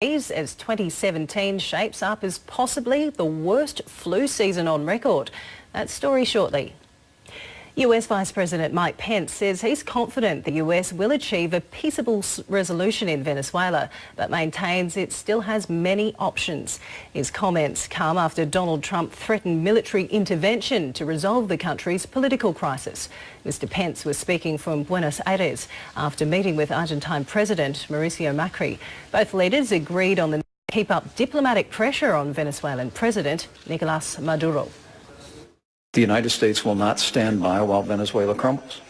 As 2017 shapes up as possibly the worst flu season on record. That story shortly. US Vice President Mike Pence says he's confident the US will achieve a peaceable resolution in Venezuela, but maintains it still has many options. His comments come after Donald Trump threatened military intervention to resolve the country's political crisis. Mr. Pence was speaking from Buenos Aires after meeting with Argentine President Mauricio Macri. Both leaders agreed on the need to keep up diplomatic pressure on Venezuelan President Nicolás Maduro. The United States will not stand by while Venezuela crumbles.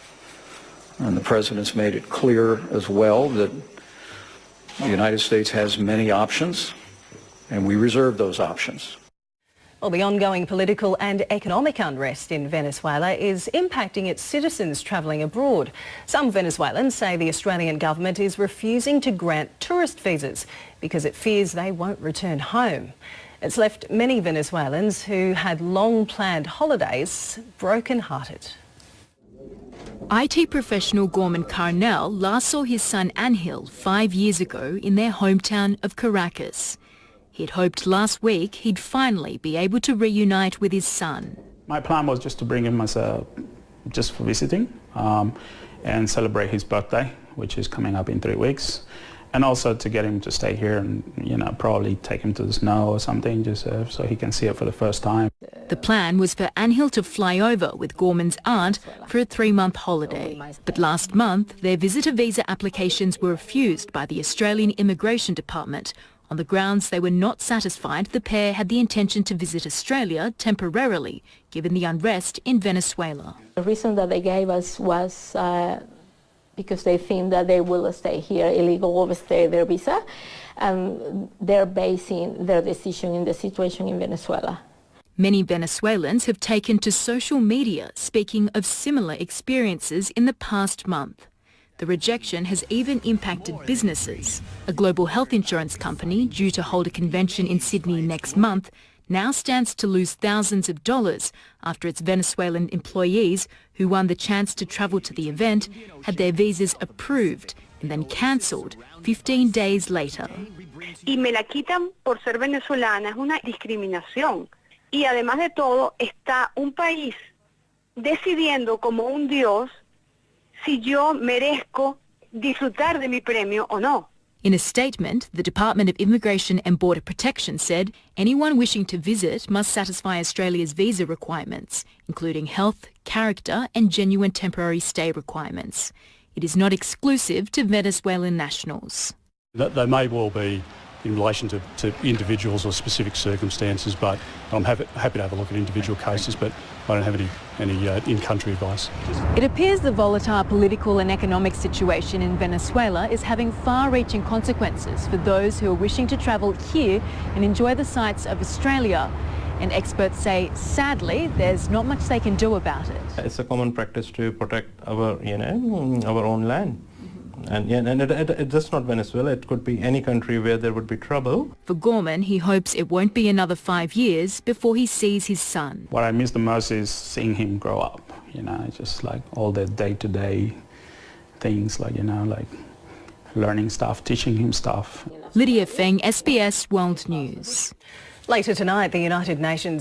And the President's made it clear as well that the United States has many options, and we reserve those options. Well, the ongoing political and economic unrest in Venezuela is impacting its citizens travelling abroad. Some Venezuelans say the Australian government is refusing to grant tourist visas because it fears they won't return home. It's left many Venezuelans who had long-planned holidays broken-hearted. IT professional Gorman Carnell last saw his son Angel 5 years ago in their hometown of Caracas. He'd hoped last week he'd finally be able to reunite with his son. My plan was just to bring him as just for visiting and celebrate his birthday, which is coming up in 3 weeks. And also to get him to stay here and, probably take him to the snow or something, just so he can see it for the first time. The plan was for Angel to fly over with Gorman's aunt for a 3-month holiday. But last month, their visitor visa applications were refused by the Australian Immigration Department on the grounds they were not satisfied the pair had the intention to visit Australia temporarily, given the unrest in Venezuela. The reason that they gave us was because they think that they will stay here illegal, overstay their visa, and they're basing their decision in the situation in Venezuela. Many Venezuelans have taken to social media speaking of similar experiences in the past month. The rejection has even impacted businesses. A global health insurance company due to hold a convention in Sydney next month now stands to lose thousands of dollars after its Venezuelan employees who won the chance to travel to the event had their visas approved and then cancelled 15 days later. Y me la quitan por ser venezolana, es una discriminación. Y además de todo, está un país decidiendo como un dios si yo merezco disfrutar de mi premio o no. In a statement, the Department of Immigration and Border Protection said anyone wishing to visit must satisfy Australia's visa requirements, including health, character and genuine temporary stay requirements. It is not exclusive to Venezuelan nationals. They may well be in relation to individuals or specific circumstances, but I'm happy to have a look at individual cases, but I don't have any in-country advice. It appears the volatile political and economic situation in Venezuela is having far-reaching consequences for those who are wishing to travel here and enjoy the sights of Australia. And experts say, sadly, there's not much they can do about it. It's a common practice to protect our own land. And it's just not Venezuela, it could be any country where there would be trouble. For Gorman, he hopes it won't be another 5 years before he sees his son. What I miss the most is seeing him grow up, just like all the day-to-day things, like learning stuff, teaching him stuff. Lydia Feng, SBS World News. Later tonight, the United Nations